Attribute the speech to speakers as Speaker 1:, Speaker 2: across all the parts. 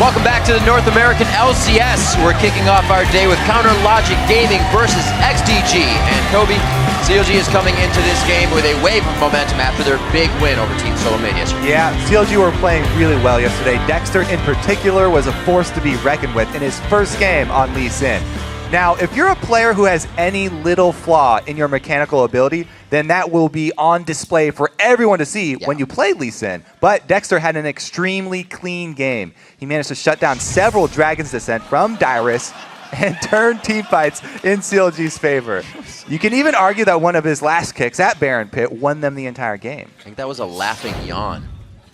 Speaker 1: Welcome back to the North American LCS. We're kicking off our day with Counter Logic Gaming versus XDG. And Kobe, CLG is coming into this game with a wave of momentum after their big win over Team Solo Mid yesterday.
Speaker 2: Yeah, CLG were playing really well yesterday. Dexter in particular was a force to be reckoned with in his first game on Lee Sin. Now, if you're a player who has any little flaw in your mechanical ability, then that will be on display for everyone to see when you play Lee Sin. But Dexter had an extremely clean game. He managed to shut down several Dragon's Descent from Dyrus and turn teamfights in CLG's favor. You can even argue that one of his last kicks at Baron Pit won them the entire game.
Speaker 1: I think that was a laughing yawn.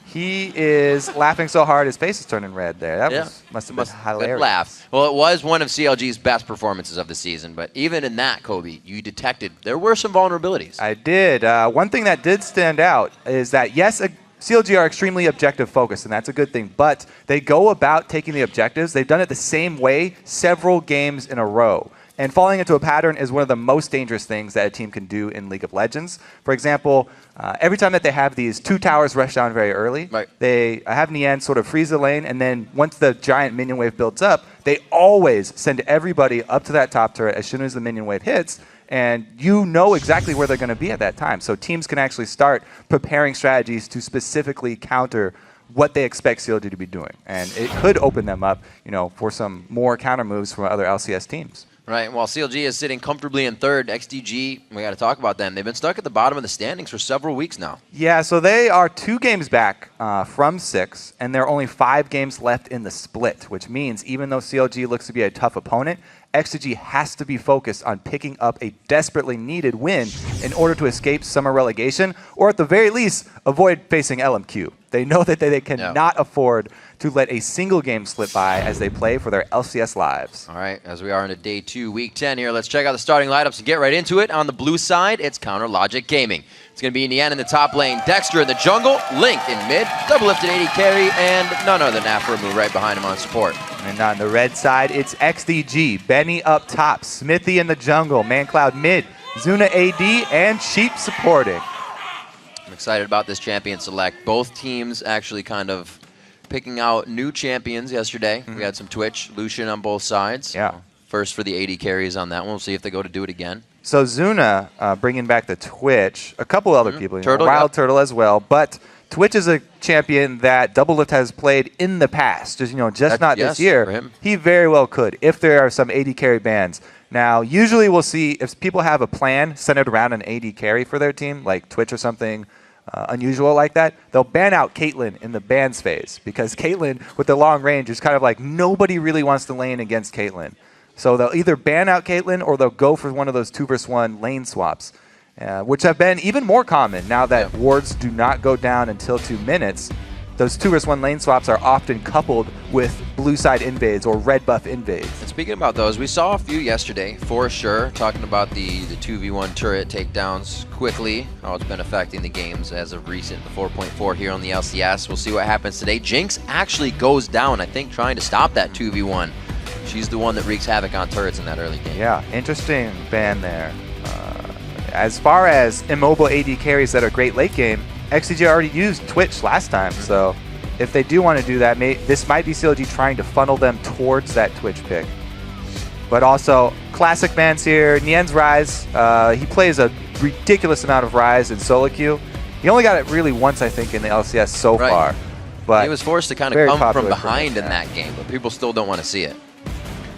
Speaker 2: He is laughing so hard his face is turning red there. That must have been hilarious.
Speaker 1: Good laugh. Well, it was one of CLG's best performances of the season, but even in that, Kobe, you detected there were some vulnerabilities.
Speaker 2: I did. One thing that did stand out is that, yes, CLG are extremely objective focused, and that's a good thing, but they go about taking the objectives. They've done it the same way several games in a row. And falling into a pattern is one of the most dangerous things that a team can do in League of Legends. For example, every time that they have these two towers rush down very early, they have Nien sort of freeze the lane, and then once the giant minion wave builds up, they always send everybody up to that top turret as soon as the minion wave hits, and you know exactly where they're going to be at that time. So teams can actually start preparing strategies to specifically counter what they expect CLG to be doing. And it could open them up, for some more counter moves from other LCS teams.
Speaker 1: Right, while CLG is sitting comfortably in third, XDG, we got to talk about them. They've been stuck at the bottom of the standings for several weeks now.
Speaker 2: Yeah, so they are 2 games back from 6, and there are only 5 games left in the split, which means even though CLG looks to be a tough opponent, XDG has to be focused on picking up a desperately needed win in order to escape summer relegation, or at the very least, avoid facing LMQ. They know that they cannot afford to let a single game slip by as they play for their LCS lives.
Speaker 1: All right, as we are into day 2, week 10 here, let's check out the starting lineups and get right into it. On the blue side, it's Counter Logic Gaming. It's going to be Nien in the top lane, Dexter in the jungle, Link in mid, Doublelift in AD carry, and none other than Aphromoo right behind him on support.
Speaker 2: And on the red side, it's XDG, Benny up top, Xmithie in the jungle, mancloud mid, Zuna AD, and Sheep supporting.
Speaker 1: I'm excited about this champion select. Both teams actually kind of picking out new champions yesterday. We had some Twitch, Lucian on both sides.
Speaker 2: Yeah.
Speaker 1: First for the AD carries on that one. We'll see if they go to do it again.
Speaker 2: So Zuna bringing back the Twitch, a couple other people,
Speaker 1: Turtle,
Speaker 2: Wild Turtle as well, but Twitch is a champion that Doublelift has played in the past, just not this year.
Speaker 1: For him.
Speaker 2: He very well could if there are some AD carry bans. Now, usually we'll see if people have a plan centered around an AD carry for their team, like Twitch or something unusual like that, they'll ban out Caitlyn in the bans phase, because Caitlyn with the long range is kind of like nobody really wants to lane against Caitlyn. So they'll either ban out Caitlyn or they'll go for one of those 2v1 lane swaps, which have been even more common now that wards do not go down until 2 minutes. Those 2v1 lane swaps are often coupled with blue side invades or red buff invades.
Speaker 1: And speaking about those, we saw a few yesterday, for sure, talking about the 2v1 turret takedowns quickly, how it's been affecting the games as of recent, the 4.4 here on the LCS. We'll see what happens today. Jinx actually goes down, I think, trying to stop that 2v1. She's the one that wreaks havoc on turrets in that early game.
Speaker 2: Yeah, interesting ban there. As far as immobile AD carries that are great late game, XDG already used Twitch last time, so if they do want to do that, this might be CLG trying to funnel them towards that Twitch pick. But also, classic bans here, Nien's Rise. He plays a ridiculous amount of Rise in solo queue. He only got it really once, I think, in the LCS so far. But
Speaker 1: he was forced to kind of come from behind in that game, but people still don't want to see it.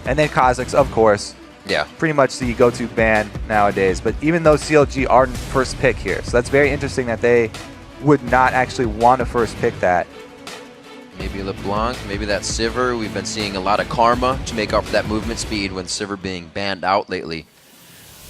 Speaker 2: And then Kha'Zix, of course.
Speaker 1: Yeah.
Speaker 2: Pretty much the go-to ban nowadays. But even though CLG are first pick here, so that's very interesting that they would not actually want to first pick that.
Speaker 1: Maybe LeBlanc, maybe that Sivir. We've been seeing a lot of karma to make up for that movement speed when Sivir being banned out lately.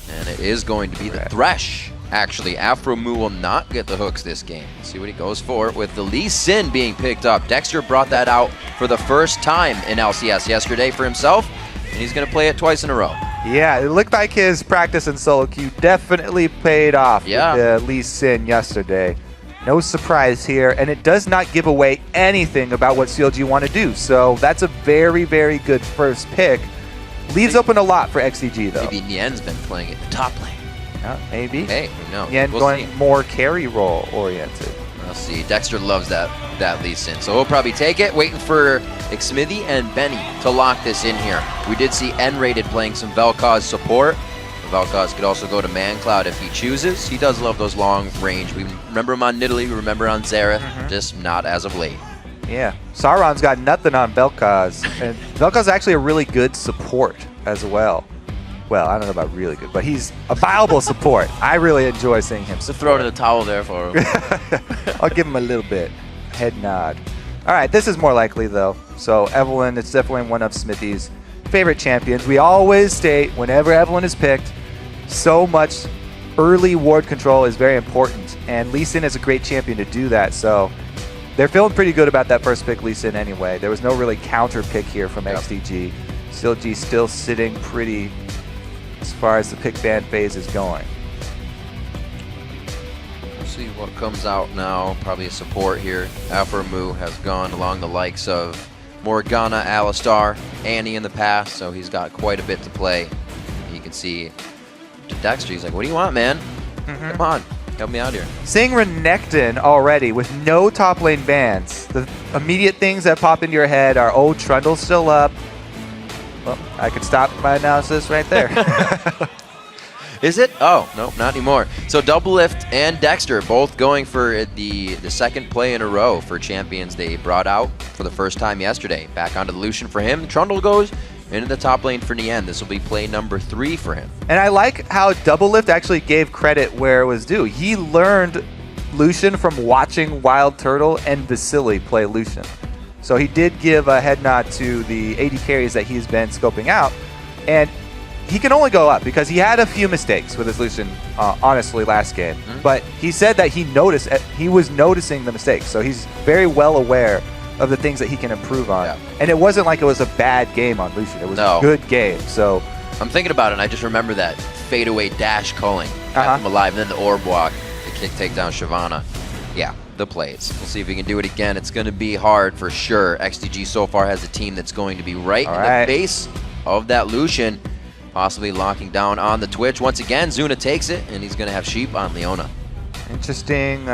Speaker 1: And it is going to be the Thresh. Actually, Aphromoo will not get the hooks this game. Let's see what he goes for with the Lee Sin being picked up. Dexter brought that out for the first time in LCS yesterday for himself, and he's going to play it twice in a row.
Speaker 2: Yeah, it looked like his practice in solo queue definitely paid off with the Lee Sin yesterday. No surprise here, and it does not give away anything about what CLG want to do. So that's a very, very good first pick. Leaves open a lot for XDG, though.
Speaker 1: Maybe Nien's been playing at the top lane.
Speaker 2: Maybe.
Speaker 1: Hey, who knows?
Speaker 2: Nien going more carry role oriented.
Speaker 1: Let's see. Dexter loves that Lee Sin. So he'll probably take it. Waiting for Xmithie and Benny to lock this in here. We did see N-Rated playing some Vel'Koz support. Vel'Koz could also go to mancloud if he chooses. He does love those long range. We remember him on Nidalee. We remember on Xerath. Just not as of late.
Speaker 2: Yeah. Sauron's got nothing on Vel'Koz. And Vel'Koz is actually a really good support as well. Well, I don't know about really good, but he's a viable support. I really enjoy seeing him.
Speaker 3: So throw in the towel there for him.
Speaker 2: I'll give him a little bit. Head nod. All right, this is more likely, though. So Evelynn, it's definitely one of Xmithie's favorite champions. We always state, whenever Evelynn is picked, so much early ward control is very important. And Lee Sin is a great champion to do that. So they're feeling pretty good about that first pick, Lee Sin, anyway. There was no really counter pick here from XDG. CLG still sitting pretty as far as the pick ban phase is going.
Speaker 1: We'll see what comes out now. Probably a support here. Aphromoo has gone along the likes of Morgana, Alistar, Annie in the past, so he's got quite a bit to play. You can see to Dexter, he's like, what do you want, man? Come on, help me out here.
Speaker 2: Seeing Renekton already with no top lane bans, the immediate things that pop into your head are, oh, Trundle's still up. Well, I could stop my analysis right there.
Speaker 1: Is it? Oh, no, not anymore. So Doublelift and Dexter both going for the second play in a row for champions they brought out for the first time yesterday. Back onto the Lucian for him. Trundle goes into the top lane for Nien. This will be play number 3 for him.
Speaker 2: And I like how Doublelift actually gave credit where it was due. He learned Lucian from watching Wild Turtle and Vasily play Lucian. So he did give a head nod to the AD carries that he's been scoping out. And he can only go up because he had a few mistakes with his Lucian, honestly, last game. But he said that he was noticing the mistakes. So he's very well aware of the things that he can improve on.
Speaker 1: Yeah.
Speaker 2: And it wasn't like it was a bad game on Lucian. It was a good game. So
Speaker 1: I'm thinking about it, and I just remember that fadeaway dash culling. Kept him alive, and then the orb walk to take down Shyvana. Yeah, the plays. We'll see if he can do it again. It's going to be hard for sure. XDG so far has a team that's going to be right in the face of that Lucian, possibly locking down on the Twitch. Once again, Zuna takes it, and he's going to have sheep on Leona.
Speaker 2: Interesting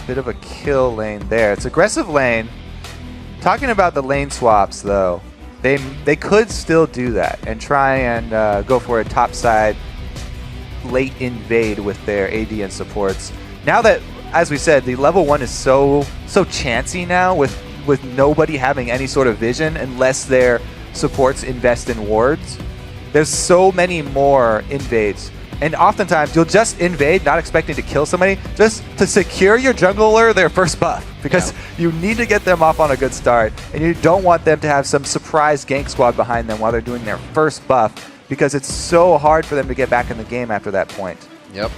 Speaker 2: bit of a kill lane there. It's aggressive lane. Talking about the lane swaps, though, they could still do that and try and go for a topside late invade with their AD and supports. Now that, as we said, the level 1 is so chancy now with nobody having any sort of vision unless their supports invest in wards. There's so many more invades. And oftentimes, you'll just invade, not expecting to kill somebody, just to secure your jungler their first buff. Because you need to get them off on a good start, and you don't want them to have some surprise gank squad behind them while they're doing their first buff, because it's so hard for them to get back in the game after that point.
Speaker 1: Yep.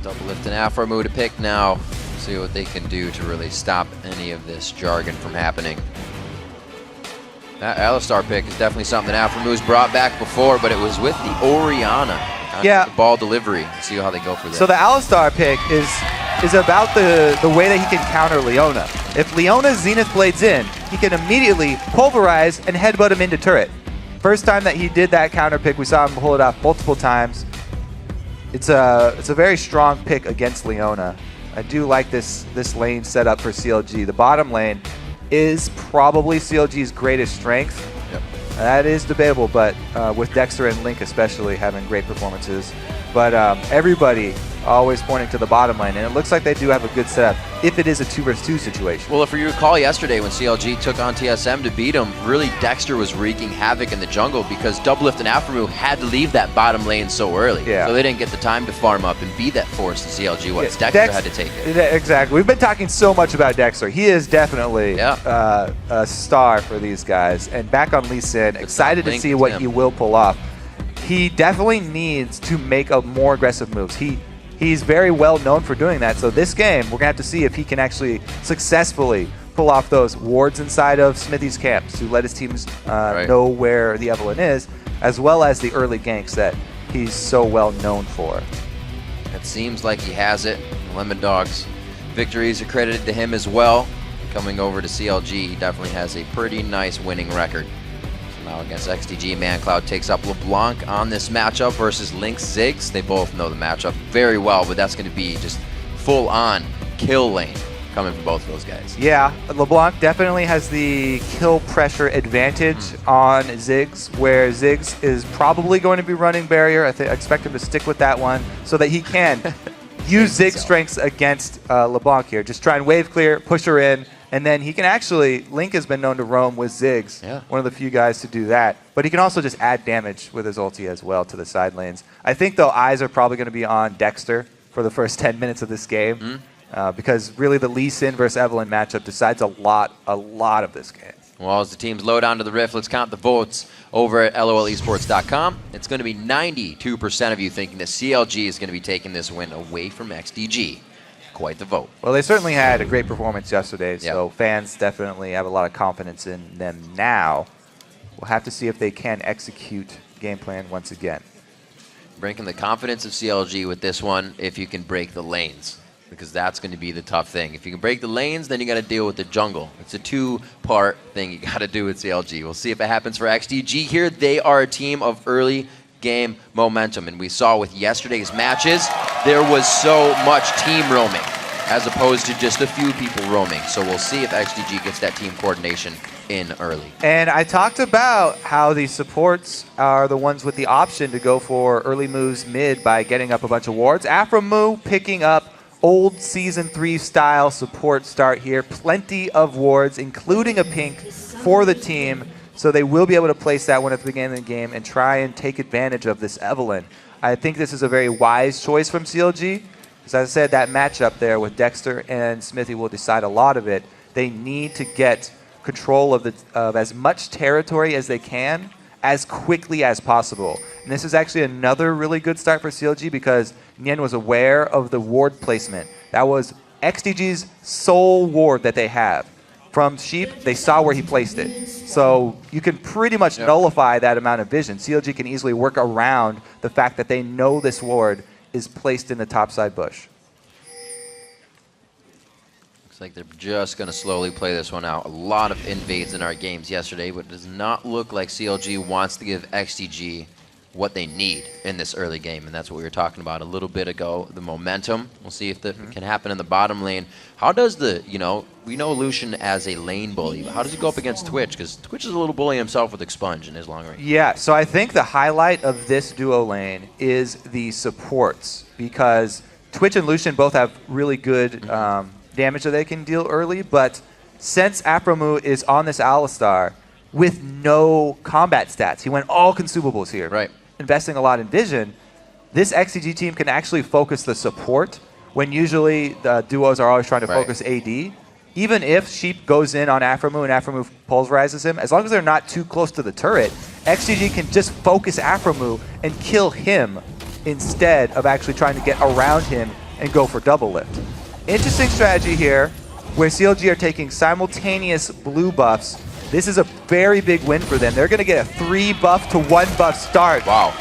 Speaker 1: Doublelift and Aphromoo to pick now. See what they can do to really stop any of this jargon from happening. That Alistar pick is definitely something that Aphromoo's brought back before, but it was with the Orianna. The ball delivery. Let's see how they go for that.
Speaker 2: So the Alistar pick is about the way that he can counter Leona. If Leona's Zenith Blades in, he can immediately pulverize and headbutt him into turret. First time that he did that counter pick, we saw him pull it off multiple times. It's a very strong pick against Leona. I do like this lane setup for CLG. The bottom lane is probably CLG's greatest strength. That is debatable, but with Dexter and Link especially having great performances. But everybody always pointing to the bottom lane, and it looks like they do have a good setup if it is a 2 versus 2 situation.
Speaker 1: Well, if you recall yesterday when CLG took on TSM to beat him, really Dexter was wreaking havoc in the jungle because Doublelift and Aphromoo had to leave that bottom lane so early. So they didn't get the time to farm up and be that force that CLG was. Dexter had to take it.
Speaker 2: Exactly. We've been talking so much about Dexter. He is definitely a star for these guys. And back on Lee Sin, excited to see what he will pull off. He definitely needs to make more aggressive moves. He's very well known for doing that. So this game, we're going to have to see if he can actually successfully pull off those wards inside of Xmithie's camps to let his teams know where the Evelynn is, as well as the early ganks that he's so well known for.
Speaker 1: It seems like he has it. Lemon Dog's victories are credited to him as well. Coming over to CLG, he definitely has a pretty nice winning record. Now against XDG, mancloud takes up Leblanc on this matchup versus Link's Ziggs. They both know the matchup very well, but that's going to be just full-on kill lane coming from both of those guys.
Speaker 2: Yeah, LeBlanc definitely has the kill pressure advantage on Ziggs, where Ziggs is probably going to be running barrier. I expect him to stick with that one so that he can use Ziggs strengths against LeBlanc here. Just try and wave clear, push her in, and then he can actually, Link has been known to roam with Ziggs, one of the few guys to do that. But he can also just add damage with his ulti as well to the side lanes. I think, though, eyes are probably going to be on Dexter for the first 10 minutes of this game. Because really the Lee Sin versus Evelynn matchup decides a lot of this game.
Speaker 1: Well, as the teams load onto the Rift, let's count the votes over at lolesports.com. It's going to be 92% of you thinking that CLG is going to be taking this win away from XDG. Quite the vote.
Speaker 2: Well, they certainly had a great performance yesterday, so fans definitely have a lot of confidence in them now. We'll have to see if they can execute game plan once again.
Speaker 1: Breaking the confidence of CLG with this one if you can break the lanes, because that's going to be the tough thing. If you can break the lanes, then you got to deal with the jungle. It's a two-part thing you got to do with CLG. We'll see if it happens for XDG here. They are a team of early game momentum, and we saw with yesterday's matches, there was so much team roaming as opposed to just a few people roaming. So we'll see if XDG gets that team coordination in early.
Speaker 2: And I talked about how the supports are the ones with the option to go for early moves mid by getting up a bunch of wards. Aphromoo picking up old Season 3 style support start here. Plenty of wards, including a pink for the team. So they will be able to place that one at the beginning of the game and try and take advantage of this Evelynn. I think this is a very wise choice from CLG. As I said, that matchup there with Dexter and Xmithie will decide a lot of it. They need to get control of as much territory as they can as quickly as possible. And this is actually another really good start for CLG because Nien was aware of the ward placement. That was XDG's sole ward that they have. From Sheep, they saw where he placed it. So you can pretty much nullify that amount of vision. CLG can easily work around the fact that they know this ward is placed in the topside bush.
Speaker 1: Looks like they're just going to slowly play this one out. A lot of invades in our games yesterday, but it does not look like CLG wants to give XDG what they need in this early game, and that's what we were talking about a little bit ago, the momentum. We'll see if that can happen in the bottom lane. How does the, we know Lucian as a lane bully, but how does he go up against Twitch? Because Twitch is a little bully himself with Expunge in his long range.
Speaker 2: Yeah, so I think the highlight of this duo lane is the supports, because Twitch and Lucian both have really good damage that they can deal early, but since Aphromoo is on this Alistar with no combat stats, he went all consumables here.
Speaker 1: Right.
Speaker 2: Investing a lot in vision, this XDG team can actually focus the support when usually the duos are always trying to focus AD. Even if Sheep goes in on Aphromoo and Aphromoo pulverizes him, as long as they're not too close to the turret, XDG can just focus Aphromoo and kill him instead of actually trying to get around him and go for Doublelift. Interesting strategy here, where CLG are taking simultaneous blue buffs. This is a very big win for them. They're going to get a 3 buff to 1 buff start.
Speaker 1: Wow.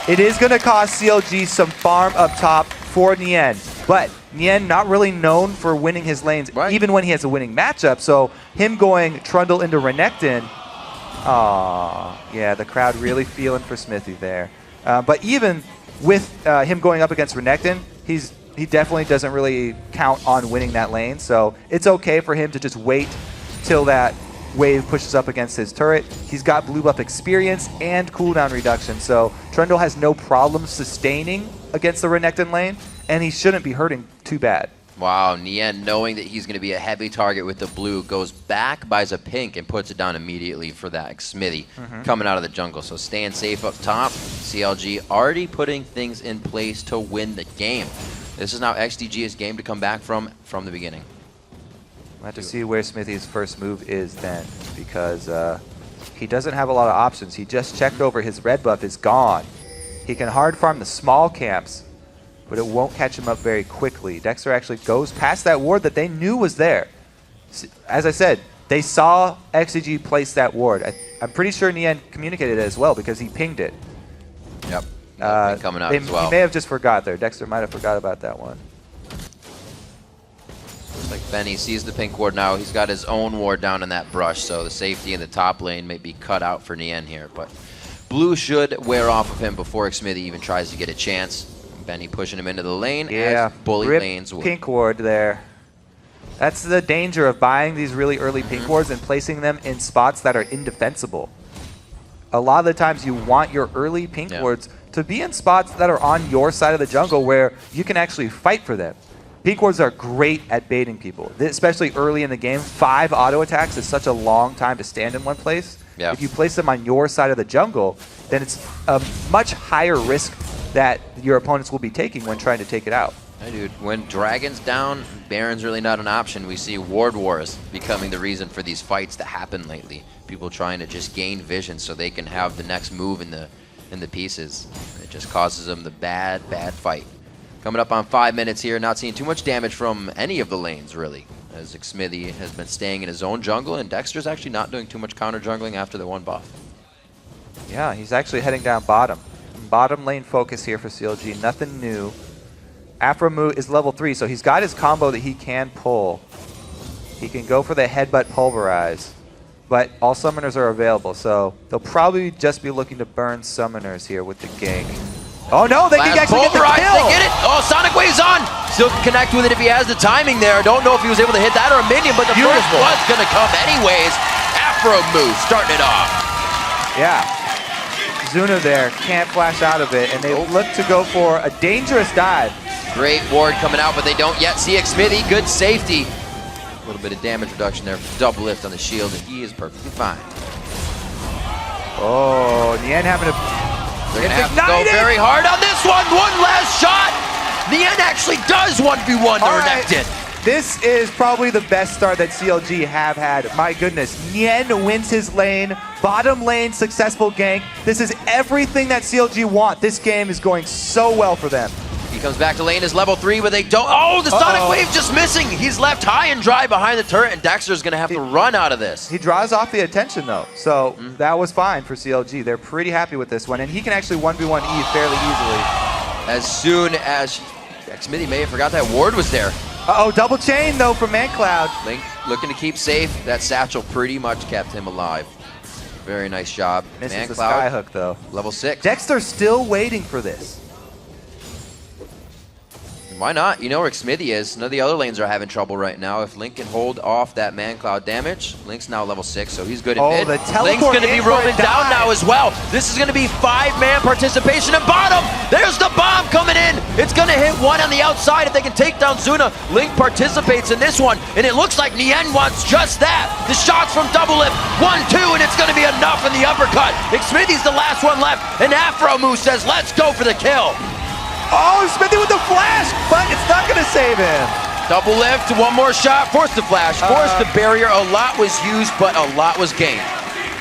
Speaker 2: It is going to cost CLG some farm up top for Nien, but Nien not really known for winning his lanes, even when he has a winning matchup. So him going Trundle into Renekton, yeah, the crowd really feeling for Xmithie there. But even with him going up against Renekton, he definitely doesn't really count on winning that lane. So it's okay for him to just wait till that wave pushes up against his turret. He's got blue buff experience and cooldown reduction, so Trundle has no problem sustaining against the Renekton lane, and he shouldn't be hurting too bad.
Speaker 1: Wow, Nien, knowing that he's going to be a heavy target with the blue, goes back, buys a pink, and puts it down immediately for that Xmithie coming out of the jungle. So staying safe up top. CLG already putting things in place to win the game. This is now XDG's game to come back from the beginning.
Speaker 2: We'll have to see where Xmithie's first move is then, because he doesn't have a lot of options. He just checked over his red buff is gone. He can hard farm the small camps, but it won't catch him up very quickly. Dexter actually goes past that ward that they knew was there. As I said, they saw XDG place that ward. I'm pretty sure Nien communicated it as well because he pinged it.
Speaker 1: Yep. Coming out as well.
Speaker 2: He may have just forgot there. Dexter might have forgot about that one.
Speaker 1: Like Benny sees the pink ward now. He's got his own ward down in that brush, so the safety in the top lane may be cut out for Nien here. But blue should wear off of him before Xmithie even tries to get a chance. Benny pushing him into the lane as bully lanes would.
Speaker 2: Pink ward there. That's the danger of buying these really early pink wards and placing them in spots that are indefensible. A lot of the times you want your early pink wards to be in spots that are on your side of the jungle where you can actually fight for them. Pink wards are great at baiting people, especially early in the game. 5 auto attacks is such a long time to stand in one place.
Speaker 1: Yeah.
Speaker 2: If you place them on your side of the jungle, then it's a much higher risk that your opponents will be taking when trying to take it out.
Speaker 1: Hey, dude, when Dragon's down, Baron's really not an option. We see ward wars becoming the reason for these fights to happen lately. People trying to just gain vision so they can have the next move in the pieces. It just causes them the bad fight. Coming up on 5 minutes here, not seeing too much damage from any of the lanes, really, as Xmithie has been staying in his own jungle, and Dexter's actually not doing too much counter jungling after the 1 buff.
Speaker 2: Yeah, he's actually heading down bottom. Bottom lane focus here for CLG, nothing new. Aphromoo is level 3, so he's got his combo that he can pull. He can go for the headbutt pulverize, but all summoners are available, so they'll probably just be looking to burn summoners here with the gank. Oh no, they can actually get the kill!
Speaker 1: They get it! Oh, Sonic Wave's on! Still can connect with it if he has the timing there. Don't know if he was able to hit that or a minion, but the first one's gonna come anyways. Aphromoo starting it off.
Speaker 2: Yeah. Zuna there can't flash out of it, and they look to go for a dangerous dive.
Speaker 1: Great ward coming out, but they don't yet see Xmithie. Good safety. A little bit of damage reduction there. Doublelift on the shield, and he is perfectly fine.
Speaker 2: Oh, Nien having to...
Speaker 1: They're gonna have to go very hard on this one. One last shot. Nien actually does 1v1 to Renekton.
Speaker 2: This is probably the best start that CLG have had. My goodness, Nien wins his lane, bottom lane successful gank. This is everything that CLG want. This game is going so well for them.
Speaker 1: He comes back to lane as level 3, but they don't. Oh, the Sonic Wave just missing. He's left high and dry behind the turret, and Dexter's gonna have to run out of this.
Speaker 2: He draws off the attention though, so that was fine for CLG. They're pretty happy with this one, and he can actually 1v1 fairly easily.
Speaker 1: As soon as Xmithie may have forgot that ward was there.
Speaker 2: Uh-oh, double chain though from mancloud.
Speaker 1: Link looking to keep safe. That satchel pretty much kept him alive. Very nice job.
Speaker 2: Misses the skyhook though.
Speaker 1: Level 6.
Speaker 2: Dexter's still waiting for this.
Speaker 1: Why not? You know where Xmithie is. None of the other lanes are having trouble right now. If Link can hold off that mancloud damage, Link's now level 6, so he's good in mid. Link's going to be roaming down now as well. This is going to be 5-man participation at bottom. There's the bomb coming in. It's going to hit one on the outside if they can take down Zuna. Link participates in this one, and it looks like Nien wants just that. The shots from Doublelift. 1-2, and it's going to be enough in the uppercut. Xmithie's the last one left, and Aphromoo says, let's go for the kill.
Speaker 2: Oh, Xmithie with the flash, but it's not going to save him.
Speaker 1: Doublelift, one more shot, forced the flash, forced the barrier. A lot was used, but a lot was gained.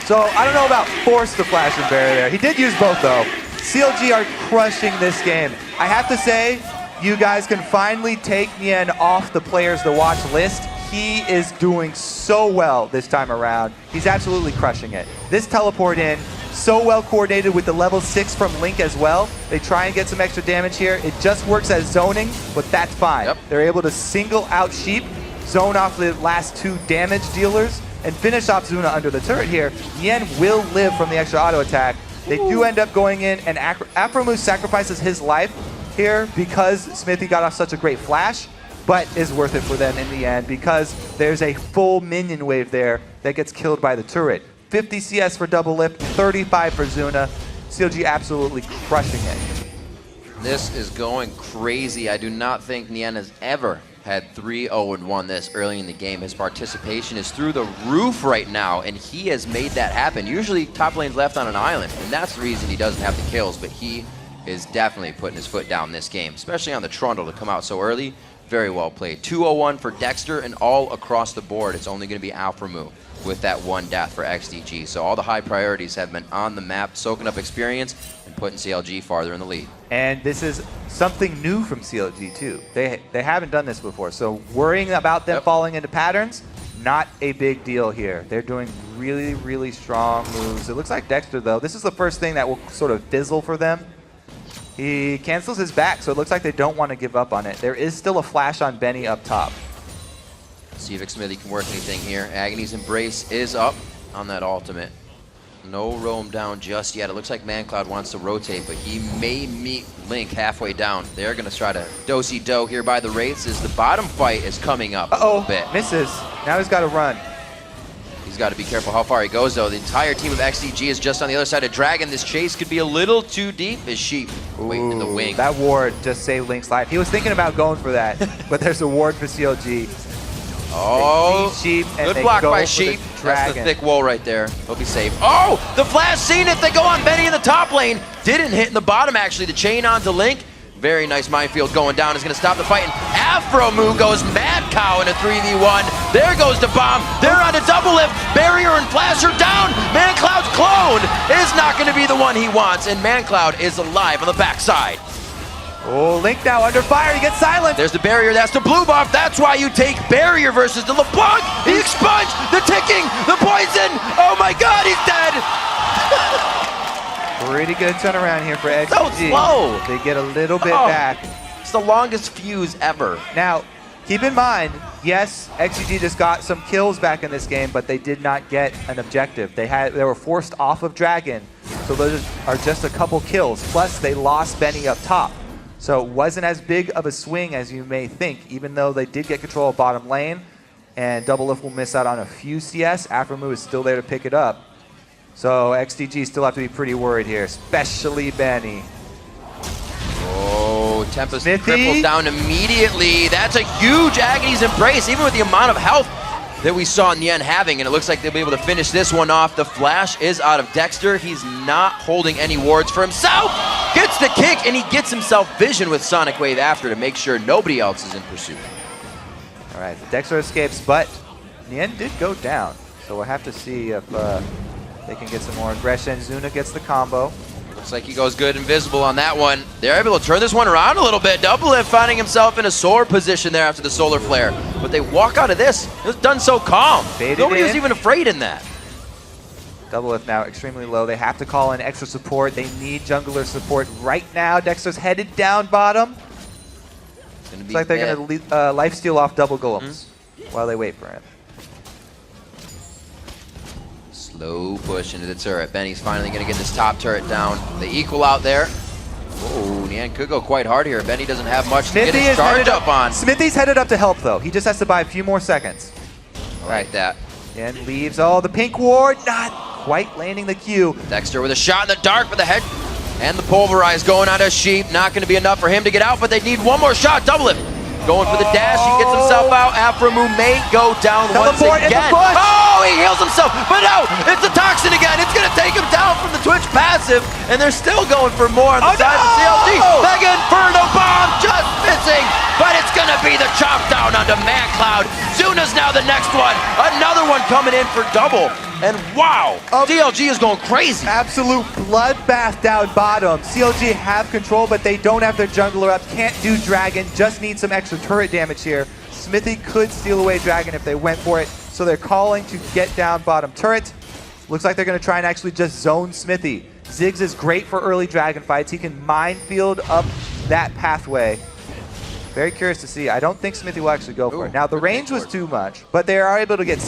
Speaker 2: So I don't know about force the flash and barrier there. He did use both though. CLG are crushing this game. I have to say, you guys can finally take Nien off the players to watch list. He is doing so well this time around. He's absolutely crushing it. This teleport in, so well coordinated with the level 6 from Link as well. They try and get some extra damage here. It just works as zoning, but that's fine.
Speaker 1: Yep.
Speaker 2: They're able to single out Sheep, zone off the last 2 damage dealers, and finish off Zuna under the turret here. Nien will live from the extra auto attack. They do end up going in, and Aphromoo sacrifices his life here because Xmithie got off such a great flash, but is worth it for them in the end because there's a full minion wave there that gets killed by the turret. 50 CS for Doublelift, 35 for Zuna. CLG absolutely crushing it.
Speaker 1: This is going crazy. I do not think Nien has ever had 3-0-1 this early in the game. His participation is through the roof right now, and he has made that happen. Usually top lane's left on an island, and that's the reason he doesn't have the kills, but he is definitely putting his foot down this game, especially on the Trundle to come out so early. Very well played. 2-0-1 for Dexter, and all across the board, it's only going to be Aphromoo with that 1 death for XDG. So all the high priorities have been on the map, soaking up experience and putting CLG farther in the lead.
Speaker 2: And this is something new from CLG too. They haven't done this before, so worrying about them falling into patterns, not a big deal here. They're doing really, really strong moves. It looks like Dexter though, this is the first thing that will sort of fizzle for them. He cancels his back, so it looks like they don't want to give up on it. There is still a flash on Benny up top.
Speaker 1: See if Xmithie can work anything here. Agony's Embrace is up on that ultimate. No roam down just yet. It looks like mancloud wants to rotate, but he may meet Link halfway down. They're going to try to do-si-do here by the Wraiths as the bottom fight is coming up a little bit.
Speaker 2: Misses. Now he's got to run.
Speaker 1: He's got to be careful how far he goes, though. The entire team of XDG is just on the other side of Dragon. This chase could be a little too deep as Sheep waiting in the wing.
Speaker 2: That ward just saved Link's life. He was thinking about going for that, but there's a ward for CLG.
Speaker 1: Oh,
Speaker 2: Sheep and
Speaker 1: good block by Sheep. That's the thick wall right there. He'll be safe. Oh, the flash seen it. They go on Benny in the top lane. Didn't hit in the bottom, actually. The chain onto Link. Very nice minefield going down. Is going to stop the fight. And Aphromoo goes mad cow in a 3v1. There goes the bomb. They're on a Doublelift. Barrier and flash are down. mancloud's clone is not going to be the one he wants. And mancloud is alive on the backside.
Speaker 2: Oh, Link now under fire. He gets silenced.
Speaker 1: There's the barrier. That's the blue buff. That's why you take barrier versus the Leblanc. He expunged. The ticking. The poison. Oh my God, he's dead.
Speaker 2: Pretty good turnaround here for XDG.
Speaker 1: So slow.
Speaker 2: They get a little bit back.
Speaker 1: It's the longest fuse ever.
Speaker 2: Now, keep in mind, yes, XDG just got some kills back in this game, but they did not get an objective. They were forced off of Dragon, so those are just a couple kills. Plus, they lost Benny up top. So it wasn't as big of a swing as you may think, even though they did get control of bottom lane, and Doublelift will miss out on a few CS. Aphromoo is still there to pick it up. So XDG still have to be pretty worried here, especially Benny.
Speaker 1: Oh, Tempest cripples down immediately. That's a huge Agony's Embrace, even with the amount of health that we saw Nien having, and it looks like they'll be able to finish this one off. The flash is out of Dexter. He's not holding any wards for himself. Gets the kick, and he gets himself vision with Sonic Wave after to make sure nobody else is in pursuit.
Speaker 2: All right, Dexter escapes, but Nien did go down. So we'll have to see if they can get some more aggression. Zuna gets the combo.
Speaker 1: Looks like he goes good invisible on that one. They're able to turn this one around a little bit. Doublelift finding himself in a sore position there after the solar flare. But they walk out of this. It was done so calm. Nobody was even afraid in that.
Speaker 2: Doublelift now extremely low. They have to call in extra support. They need jungler support right now. Dexter's headed down bottom. Looks like they're going to lifesteal off double golems while they wait for him.
Speaker 1: Slow push into the turret. Benny's finally going to get this top turret down. They equal out there. Oh, Nien could go quite hard here. Benny doesn't have much to get his charge up on.
Speaker 2: Xmithie's headed up to help, though. He just has to buy a few more seconds.
Speaker 1: I like that.
Speaker 2: And leaves the pink ward, not quite landing the Q.
Speaker 1: Dexter with a shot in the dark for the head. And the pulverize going on to Sheep. Not going to be enough for him to get out, but they need one more shot. Doublelift going for the dash. He gets himself out. Aphromoo may go down once again. Oh, he heals himself. But no, it's a toxin again. It's going to take him down from the Twitch passive. And they're still going for more on the side of CLG. Mega Inferno Bomb just missing. But it's going to be the chop down onto mancloud. Zuna's now the next one. Another one coming in for double. And wow, CLG is going crazy.
Speaker 2: Absolute bloodbath down bottom. CLG have control, but they don't have their jungler up. Can't do Dragon, just need some extra turret damage here. Xmithie could steal away Dragon if they went for it. So they're calling to get down bottom turret. Looks like they're going to try and actually just zone Xmithie. Ziggs is great for early Dragon fights. He can minefield up that pathway. Very curious to see. I don't think Xmithie will actually go for it. Now, the range was too much, but they are able to get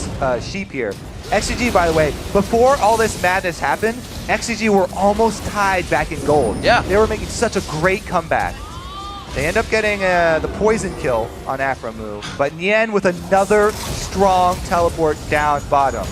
Speaker 2: Sheep here. XDG, by the way, before all this madness happened, XDG were almost tied back in gold.
Speaker 1: Yeah.
Speaker 2: They were making such a great comeback. They end up getting the poison kill on Aphromoo, but Nien with another strong teleport down bottom.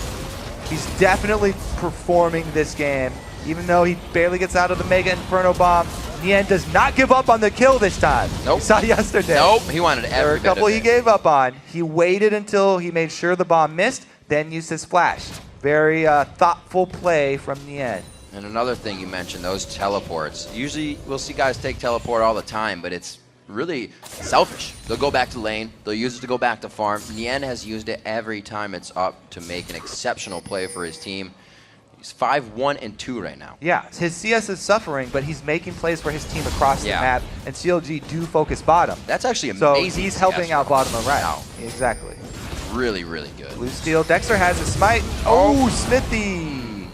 Speaker 2: He's definitely performing this game. Even though he barely gets out of the Mega Inferno Bomb, Nien does not give up on the kill this time.
Speaker 1: Nope.
Speaker 2: We saw yesterday.
Speaker 1: Nope, he wanted every
Speaker 2: There were a couple he gave up on. He waited until he made sure the bomb missed, then used his flash. Very thoughtful play from Nien.
Speaker 1: And another thing you mentioned, those teleports. Usually we'll see guys take teleport all the time, but it's really selfish. They'll go back to lane, they'll use it to go back to farm. Nien has used it every time it's up to make an exceptional play for his team. He's 5-1-2 right now.
Speaker 2: Yeah, his CS is suffering, but he's making plays for his team across the map, and CLG do focus bottom.
Speaker 1: That's actually amazing.
Speaker 2: So he's helping out bottom and right. Exactly.
Speaker 1: Really, really good.
Speaker 2: Blue steal. Dexter has a smite. Oh, Xmithie.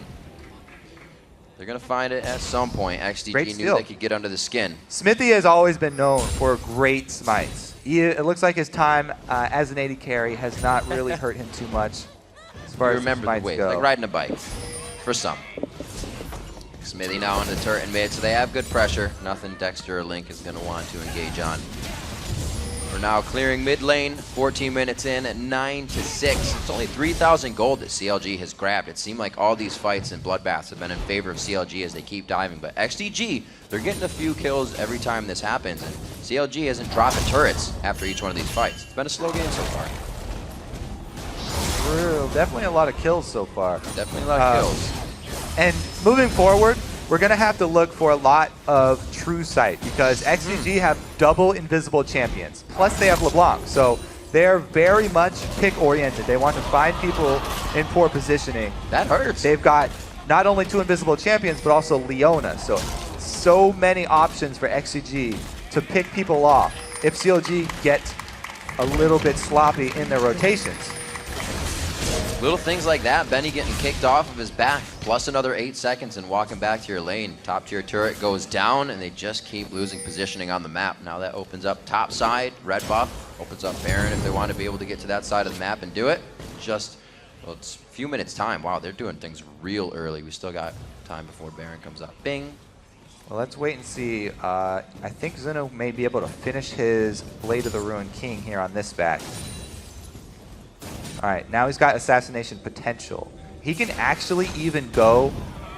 Speaker 1: They're going to find it at some point. XDG knew they could get under the skin.
Speaker 2: Xmithie has always been known for great smites. It looks like his time as an AD carry has not really hurt him too much as far as
Speaker 1: remember the wave, like riding a bike. For some. Xmithie now on the turret in mid, so they have good pressure. Nothing Dexter or Link is going to want to engage on. We're now clearing mid lane, 14 minutes in at 9-6. It's only 3,000 gold that CLG has grabbed. It seemed like all these fights and bloodbaths have been in favor of CLG as they keep diving, but XDG, they're getting a few kills every time this happens, and CLG isn't dropping turrets after each one of these fights. It's been a slow game so far.
Speaker 2: True, definitely a lot of kills so far.
Speaker 1: Definitely a lot of kills.
Speaker 2: And moving forward, we're going to have to look for a lot of true sight because XDG have double invisible champions. Plus they have Leblanc, so they're very much pick oriented. They want to find people in poor positioning.
Speaker 1: That hurts.
Speaker 2: They've got not only 2 invisible champions, but also Leona. So many options for XDG to pick people off if CLG get a little bit sloppy in their rotations.
Speaker 1: Little things like that, Benny getting kicked off of his back, plus another 8 seconds and walking back to your lane. Top tier turret goes down and they just keep losing positioning on the map. Now that opens up top side, red buff, opens up Baron if they want to be able to get to that side of the map and do it. Just, well, it's a few minutes time. Wow, they're doing things real early. We still got time before Baron comes up. Bing.
Speaker 2: Well, let's wait and see. I think Zuna may be able to finish his Blade of the Ruined King here on this back. All right, now he's got assassination potential. He can actually even go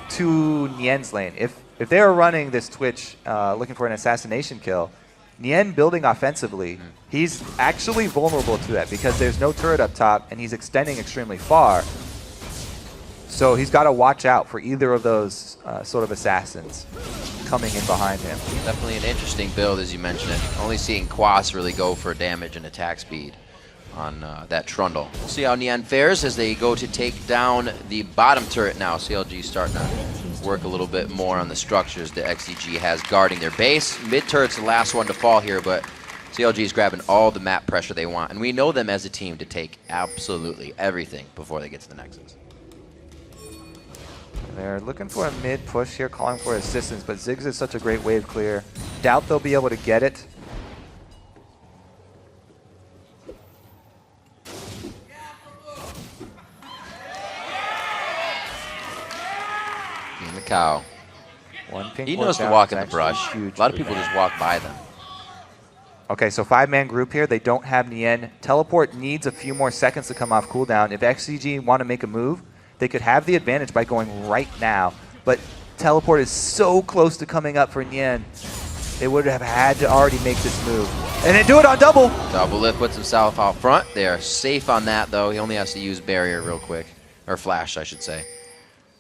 Speaker 2: to Nien's lane. If they are running this Twitch looking for an assassination kill, Nien building offensively, he's actually vulnerable to that because there's no turret up top and he's extending extremely far. So he's got to watch out for either of those sort of assassins coming in behind him.
Speaker 1: Definitely an interesting build as you mentioned it. Only seeing Quas really go for damage and attack speed on that Trundle. We'll see how Nien fares as they go to take down the bottom turret now. CLG starting to work a little bit more on the structures that XDG has guarding their base. Mid turret's the last one to fall here, but CLG is grabbing all the map pressure they want, and we know them as a team to take absolutely everything before they get to the Nexus.
Speaker 2: They're looking for a mid push here, calling for assistance, but Ziggs is such a great wave clear. Doubt they'll be able to get it.
Speaker 1: Cow. He knows to walk in the brush. A lot of people just walk by them.
Speaker 2: Okay, so 5-man group here. They don't have Nien. Teleport needs a few more seconds to come off cooldown. If XDG want to make a move, they could have the advantage by going right now. But teleport is so close to coming up for Nien. They would have had to already make this move. And then do it on double.
Speaker 1: Doublelift puts himself out front. They are safe on that, though. He only has to use barrier real quick. Or flash, I should say.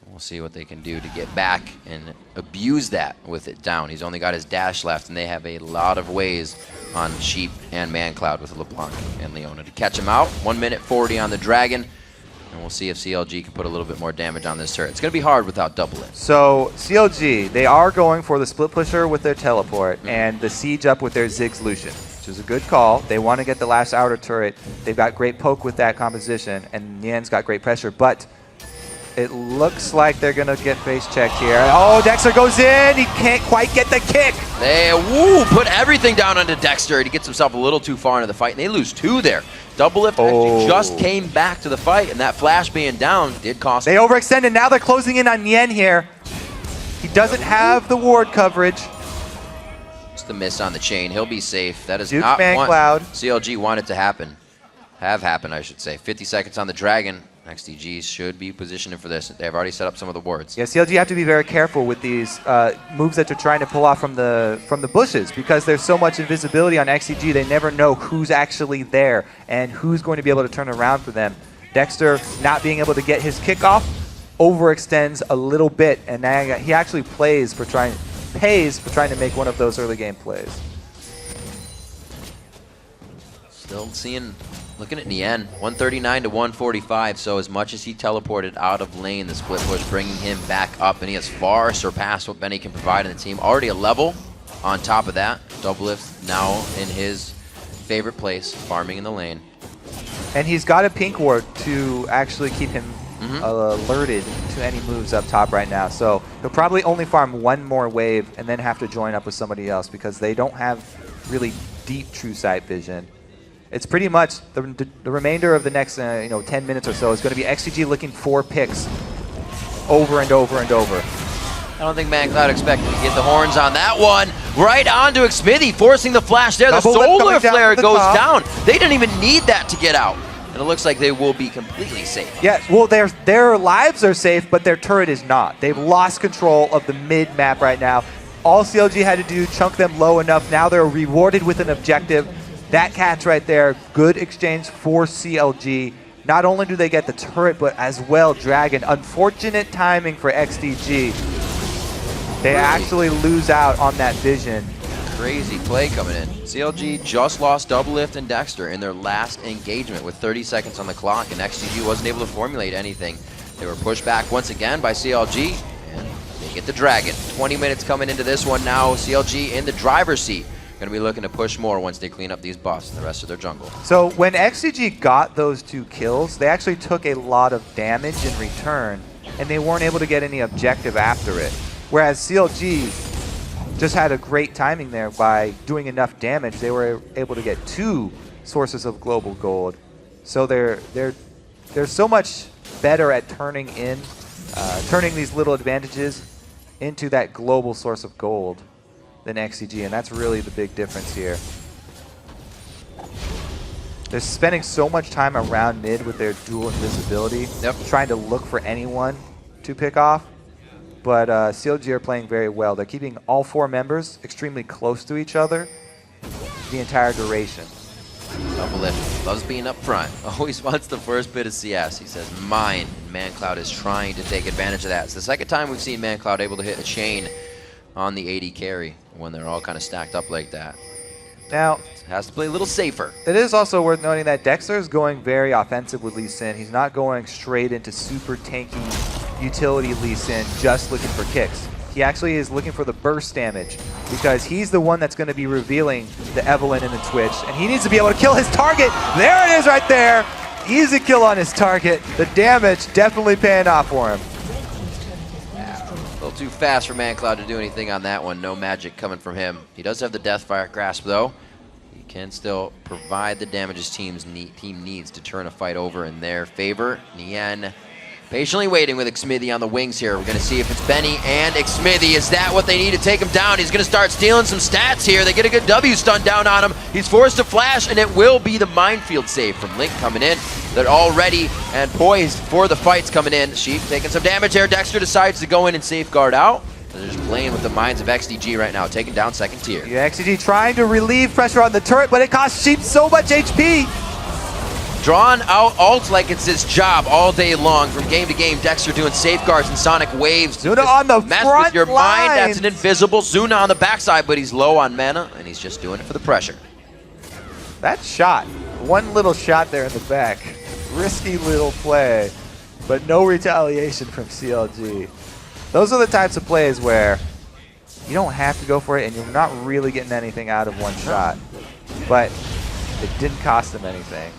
Speaker 1: We'll see what they can do to get back and abuse that with it down. He's only got his dash left, and they have a lot of ways on Sheep and mancloud with LeBlanc and Leona to catch him out. 1 minute 40 on the Dragon, and we'll see if CLG can put a little bit more damage on this turret. It's going to be hard without Doublelift.
Speaker 2: So CLG, they are going for the split pusher with their teleport and the siege up with their Ziggs Lucian, which is a good call. They want to get the last outer turret. They've got great poke with that composition, and Nien's got great pressure, but it looks like they're going to get face checked here. Oh, Dexter goes in. He can't quite get the kick.
Speaker 1: They put everything down onto Dexter. He gets himself a little too far into the fight, and they lose 2 there. Doublelift actually just came back to the fight, and that flash being down did cost
Speaker 2: They overextended. Now they're closing in on Nien here. He doesn't have the ward coverage.
Speaker 1: Just a miss on the chain. He'll be safe. That is
Speaker 2: Duke
Speaker 1: not what
Speaker 2: mancloud.
Speaker 1: CLG wanted to happen. Have happened, I should say. 50 seconds on the Dragon. XDG should be positioning for this. They've already set up some of the wards.
Speaker 2: Yeah, CLG have to be very careful with these moves that they're trying to pull off from the bushes because there's so much invisibility on XDG. They never know who's actually there and who's going to be able to turn around for them. Dexter not being able to get his kickoff overextends a little bit, and now he actually pays for trying to make one of those early game plays.
Speaker 1: Still seeing. Looking at Nien, 139 to 145, so as much as he teleported out of lane, the split push bringing him back up, and he has far surpassed what Benny can provide in the team. Already a level on top of that. Doublelift now in his favorite place, farming in the lane.
Speaker 2: And he's got a pink ward to actually keep him alerted to any moves up top right now. So he'll probably only farm 1 more wave and then have to join up with somebody else because they don't have really deep true sight vision. It's pretty much the remainder of the next 10 minutes or so is going to be XDG looking for picks over and over and over.
Speaker 1: I don't think mancloud expected to get the horns on that one. Right onto Xmithie, forcing the flash there. The solar flare goes down. They didn't even need that to get out. And it looks like they will be completely safe.
Speaker 2: Yeah, well, their lives are safe, but their turret is not. They've lost control of the mid map right now. All CLG had to do, chunk them low enough. Now they're rewarded with an objective. That catch right there, good exchange for CLG. Not only do they get the turret, but as well Dragon. Unfortunate timing for XDG. They actually lose out on that vision.
Speaker 1: Crazy play coming in. CLG just lost Doublelift and Dexter in their last engagement with 30 seconds on the clock, and XDG wasn't able to formulate anything. They were pushed back once again by CLG, and they get the Dragon. 20 minutes coming into this one now. CLG in the driver's seat. Going to be looking to push more once they clean up these buffs and the rest of their jungle.
Speaker 2: So when XDG got those 2 kills, they actually took a lot of damage in return, and they weren't able to get any objective after it. Whereas CLG just had a great timing there by doing enough damage. They were able to get 2 sources of global gold. So they're so much better at turning these little advantages into that global source of gold than XDG, and that's really the big difference here. They're spending so much time around mid with their dual invisibility, trying to look for anyone to pick off, but CLG are playing very well. They're keeping all 4 members extremely close to each other the entire duration.
Speaker 1: Doublelift loves being up front. Always wants the first bit of CS. He says mine, and mancloud is trying to take advantage of that. It's the second time we've seen mancloud able to hit a chain on the AD carry when they're all kind of stacked up like that.
Speaker 2: Now,
Speaker 1: has to play a little safer.
Speaker 2: It is also worth noting that Dexter is going very offensive with Lee Sin. He's not going straight into super tanky utility Lee Sin, just looking for kicks. He actually is looking for the burst damage because he's the one that's going to be revealing the Evelynn in the Twitch, and he needs to be able to kill his target. There it is right there. Easy kill on his target. The damage definitely paying off for him.
Speaker 1: A little too fast for mancloud to do anything on that one. No magic coming from him. He does have the Deathfire Grasp, though. He can still provide the damage his team needs to turn a fight over in their favor. Nien patiently waiting with Xmithie on the wings here. We're going to see if it's Benny and Xmithie. Is that what they need to take him down? He's going to start stealing some stats here. They get a good W stun down on him. He's forced to flash, and it will be the minefield save from Link coming in. They're all ready and poised for the fights coming in. Sheep taking some damage there. Dexter decides to go in and safeguard out. They're just playing with the minds of XDG right now, taking down second tier.
Speaker 2: Yeah, XDG trying to relieve pressure on the turret, but it costs Sheep so much HP.
Speaker 1: Drawn out ult like it's his job all day long. From game to game, Dexter doing safeguards and sonic waves.
Speaker 2: Zuna on the
Speaker 1: mess
Speaker 2: front
Speaker 1: with your
Speaker 2: lines.
Speaker 1: mind. That's an invisible Zuna on the backside, but he's low on mana, and he's just doing it for the pressure.
Speaker 2: That shot, one little shot there in the back. Risky little play, but no retaliation from CLG. Those are the types of plays where you don't have to go for it, and you're not really getting anything out of one shot. But it didn't cost them anything.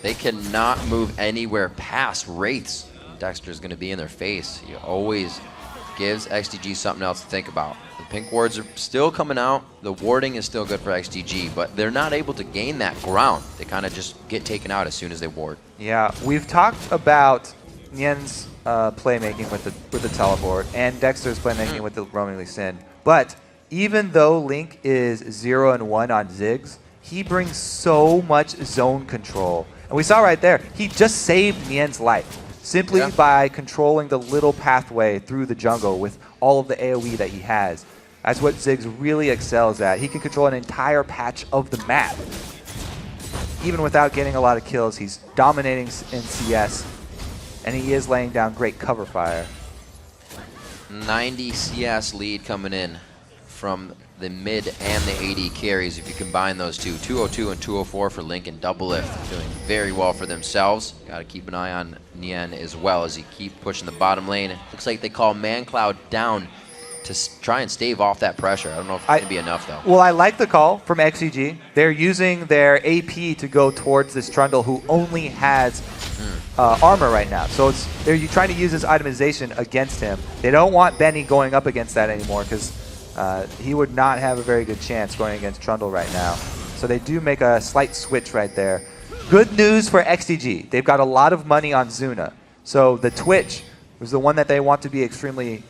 Speaker 1: They cannot move anywhere past Wraiths. Dexter's going to be in their face. He always gives XDG something else to think about. The pink wards are still coming out. The warding is still good for XDG, but they're not able to gain that ground. They kind of just get taken out as soon as they ward.
Speaker 2: Yeah, we've talked about Nien's playmaking with the teleport and Dexter's playmaking with the roaming Lee Sin. But even though Link is 0 and 1 on Ziggs, he brings so much zone control. And we saw right there, he just saved Nien's life simply by controlling the little pathway through the jungle with all of the AoE that he has. That's what Ziggs really excels at. He can control an entire patch of the map. Even without getting a lot of kills, he's dominating in CS, and he is laying down great cover fire.
Speaker 1: 90 CS lead coming in from the mid and the AD carries. If you combine those two, 202 and 204 for Link and Doublelift, doing very well for themselves. Got to keep an eye on Nien as well as he keep pushing the bottom lane. Looks like they call mancloud down to try and stave off that pressure. I don't know if it's going to be enough, though.
Speaker 2: Well, I like the call from XDG. They're using their AP to go towards this Trundle, who only has armor right now. So they're trying to use this itemization against him. They don't want Benny going up against that anymore because he would not have a very good chance going against Trundle right now. So they do make a slight switch right there. Good news for XDG. They've got a lot of money on Zuna. So the Twitch was the one that they want to be extremely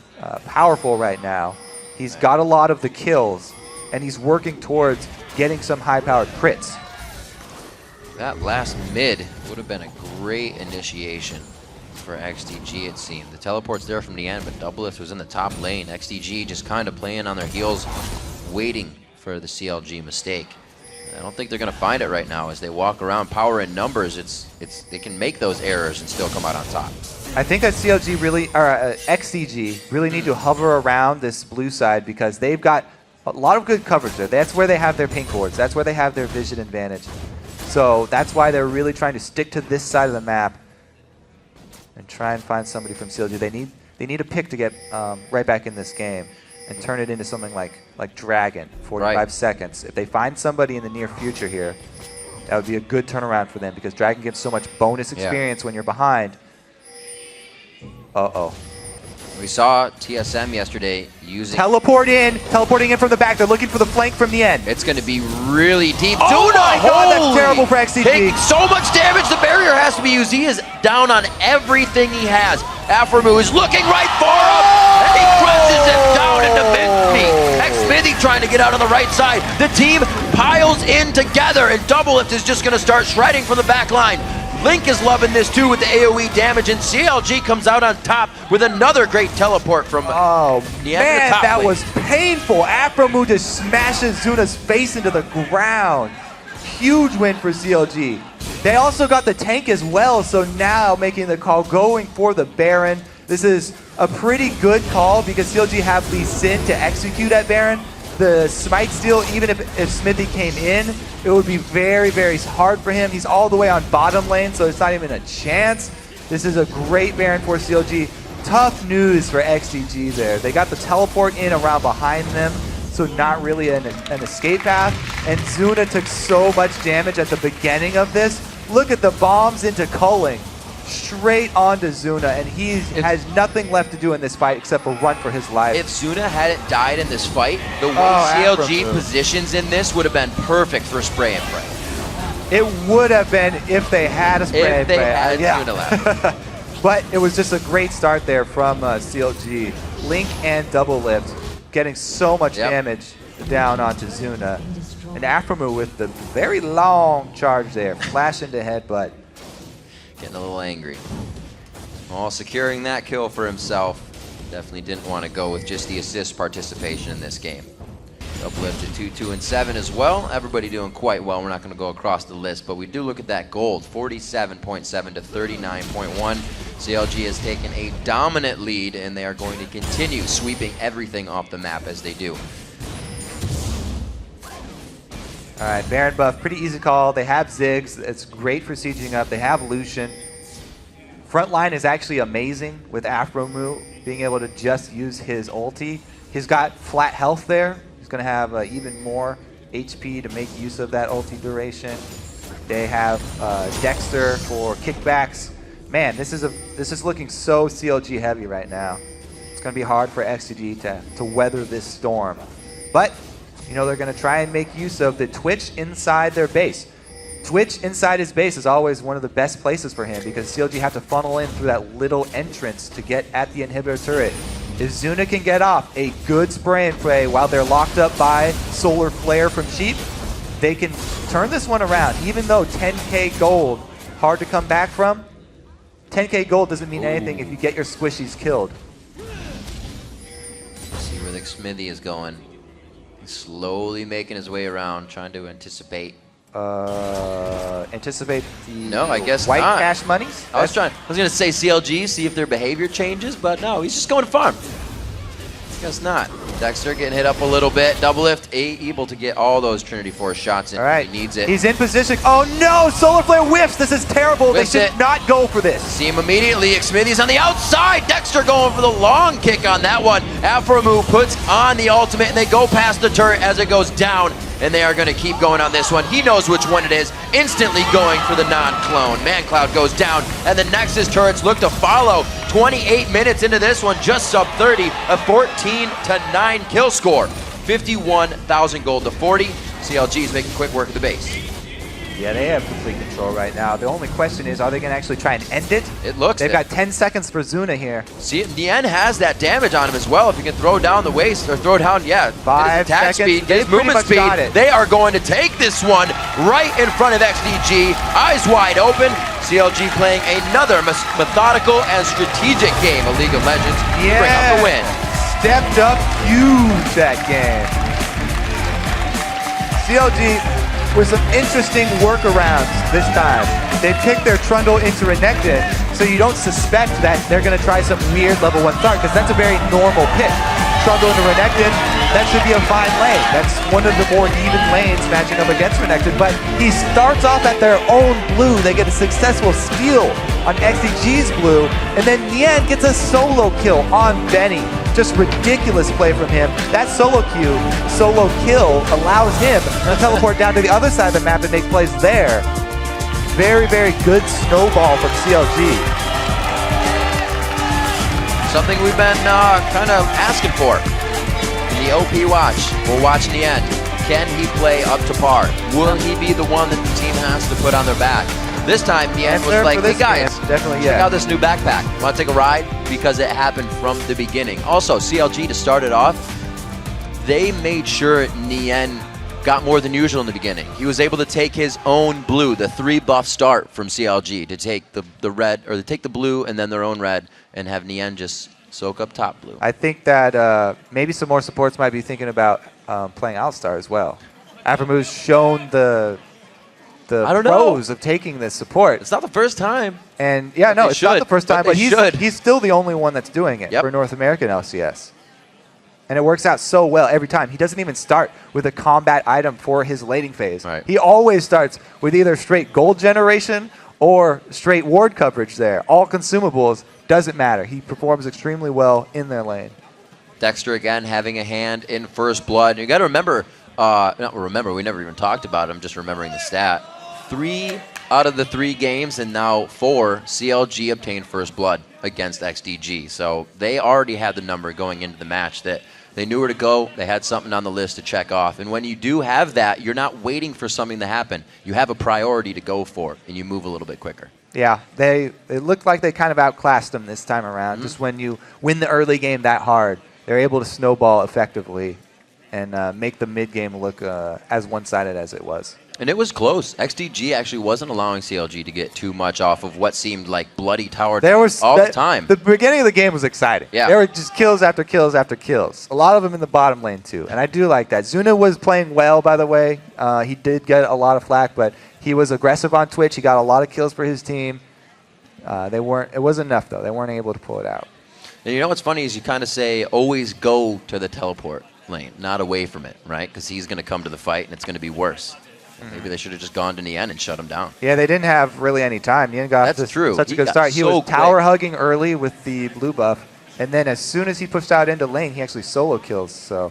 Speaker 2: powerful right now. He's got a lot of the kills, and he's working towards getting some high-powered crits.
Speaker 1: That last mid would have been a great initiation for XDG, it seemed. The teleport's there from the end, but Doublelift was in the top lane. XDG just kind of playing on their heels, waiting for the CLG mistake. I don't think they're going to find it right now as they walk around. Power in numbers, they can make those errors and still come out on top.
Speaker 2: I think that CLG really, or XDG really need to hover around this blue side because they've got a lot of good coverage there. That's where they have their pink wards. That's where they have their vision advantage. So that's why they're really trying to stick to this side of the map and try and find somebody from CLG. They need a pick to get right back in this game and turn it into something like Dragon, 45 seconds. If they find somebody in the near future here, that would be a good turnaround for them because Dragon gives so much bonus experience when you're behind. Uh-oh.
Speaker 1: We saw TSM yesterday using...
Speaker 2: Teleporting in from the back. They're looking for the flank from the end.
Speaker 1: It's going to be really deep.
Speaker 2: Oh my God, that's terrible for XDG.
Speaker 1: Taking so much damage, the barrier has to be used. He is down on everything he has. Aphromoo is looking right for him, and he crunches him down into Xmithie trying to get out on the right side. The team piles in together, and Doublelift is just going to start shredding from the back line. Link is loving this too with the AoE damage, and CLG comes out on top with another great teleport from
Speaker 2: Nien. Man, that was painful. Aphromoo just smashes Zuna's face into the ground. Huge win for CLG. They also got the tank as well, so now making the call, going for the Baron. This is a pretty good call because CLG have the Shin to execute at Baron. The smite steal, even if Xmithie came in, it would be very, very hard for him. He's all the way on bottom lane, so it's not even a chance. This is a great Baron for CLG. Tough news for XDG there. They got the teleport in around behind them, so not really an escape path. And Zuna took so much damage at the beginning of this. Look at the bombs into culling. Straight onto Zuna, and he has nothing left to do in this fight except for run for his life.
Speaker 1: If Zuna hadn't died in this fight, the way CLG positions in this would have been perfect for spray and pray.
Speaker 2: It would have been if they had a spray and pray.
Speaker 1: If they had Zuna left.
Speaker 2: But it was just a great start there from CLG. Link and Doublelift getting so much damage down onto Zuna. And Aphromoo with the very long charge there. Flash into headbutt.
Speaker 1: Getting a little angry. Well, securing that kill for himself. Definitely didn't want to go with just the assist participation in this game. Uplifted 2-2 and 7 as well. Everybody doing quite well. We're not going to go across the list, but we do look at that gold. 47.7 to 39.1. CLG has taken a dominant lead, and they are going to continue sweeping everything off the map as they do.
Speaker 2: All right, Baron buff, pretty easy call. They have Ziggs. It's great for sieging up. They have Lucian. Front line is actually amazing with Aphromoo being able to just use his ulti. He's got flat health there. He's going to have even more HP to make use of that ulti duration. They have Dexter for kickbacks. Man, this is looking so CLG heavy right now. It's going to be hard for XDG to weather this storm. But you know, they're going to try and make use of the Twitch inside their base. Twitch inside his base is always one of the best places for him because CLG have to funnel in through that little entrance to get at the inhibitor turret. If Zuna can get off a good spray and pray while they're locked up by Solar Flare from Sheep, they can turn this one around. Even though 10k gold, hard to come back from, 10k gold doesn't mean anything if you get your squishies killed.
Speaker 1: See where the Xmithie is going. Slowly making his way around, trying to anticipate.
Speaker 2: Anticipate the white
Speaker 1: not.
Speaker 2: cash monies?
Speaker 1: I was gonna say CLG, see if their behavior changes, but no, he's just going to farm. Guess not. Dexter getting hit up a little bit. Doublelift able to get all those Trinity Force shots in.
Speaker 2: All right.
Speaker 1: He needs it.
Speaker 2: He's in position. Oh no! Solar Flare whiffs. This is terrible.
Speaker 1: Whiffs
Speaker 2: they should not go for this.
Speaker 1: See him immediately. Xmithie's on the outside. Dexter going for the long kick on that one. Aphromoo puts on the ultimate, and they go past the turret as it goes down. And they are going to keep going on this one. He knows which one it is. Instantly going for the non-clone. Mancloud goes down, and the Nexus turrets look to follow. 28 minutes into this one, just sub 30, a 14-9 kill score. 51,000 gold to 40. CLG is making quick work of the base.
Speaker 2: Yeah, they have complete control right now. The only question is, are they going to actually try and end it?
Speaker 1: It looks
Speaker 2: They've got 10 seconds for Zuna here.
Speaker 1: See, Nien has that damage on him as well. If he can throw down the waist or throw down, yeah,
Speaker 2: 5
Speaker 1: get his attack
Speaker 2: seconds.
Speaker 1: speed, get his movement speed. They are going to take this one right in front of XDG. Eyes wide open. CLG playing another methodical and strategic game of League of Legends to bring out the win.
Speaker 2: Stepped up huge that game. CLG with some interesting workarounds this time. They picked their Trundle into Renekton, so you don't suspect that they're going to try some weird level 1 start, because that's a very normal pick. Trundle into Renekton, that should be a fine lane. That's one of the more even lanes matching up against Renekton, but he starts off at their own blue. They get a successful steal on XDG's blue, and then Nien gets a solo kill on Benny. Just ridiculous play from him. That solo kill allows him to teleport down to the other side of the map and make plays there. Very, very good snowball from CLG.
Speaker 1: Something we've been kind of asking for. In the OP watch, we'll watch Nien. Can he play up to par? Will he be the one that the team has to put on their back? This time, Nien was like, hey guys,
Speaker 2: definitely,
Speaker 1: check out this new backpack. Want to take a ride? Because it happened from the beginning. Also, CLG, to start it off, they made sure Nien got more than usual in the beginning. He was able to take his own blue, the 3-buff start from CLG, to take the red, or to take the blue and then their own red, and have Nien just soak up top blue.
Speaker 2: I think that maybe some more supports might be thinking about playing Alistar as well. Aphromoo shown the pros of taking this support.
Speaker 1: It's not the first time.
Speaker 2: And yeah, no, it's not the first time, but he's still the only one that's doing it for North American LCS. And it works out so well every time. He doesn't even start with a combat item for his laning phase.
Speaker 1: Right.
Speaker 2: He always starts with either straight gold generation or straight ward coverage there. All consumables, doesn't matter. He performs extremely well in their lane.
Speaker 1: Dexter again having a hand in first blood. You got to remember, we never even talked about him, just remembering the stat. 3 out of the 3 games, and now 4, CLG obtained first blood against XDG. So they already had the number going into the match that they knew where to go. They had something on the list to check off. And when you do have that, you're not waiting for something to happen. You have a priority to go for, and you move a little bit quicker.
Speaker 2: Yeah, it looked like they kind of outclassed them this time around. Just when you win the early game that hard, they're able to snowball effectively and make the mid game look as one-sided as it was.
Speaker 1: And it was close. XDG actually wasn't allowing CLG to get too much off of what seemed like bloody tower all the time.
Speaker 2: The beginning of the game was exciting.
Speaker 1: Yeah.
Speaker 2: There were just kills after kills after kills. A lot of them in the bottom lane too, and I do like that. Zuna was playing well, by the way. He did get a lot of flack, but he was aggressive on Twitch. He got a lot of kills for his team. It wasn't enough though. They weren't able to pull it out.
Speaker 1: And you know what's funny is you kind of say always go to the teleport lane, not away from it, right? Because he's going to come to the fight and it's going to be worse. Maybe they should have just gone to Nien and shut him down.
Speaker 2: Yeah, they didn't have really any time. Nien got such a good start. He was tower hugging early with the blue buff, and then as soon as he pushed out into lane, he actually solo kills. So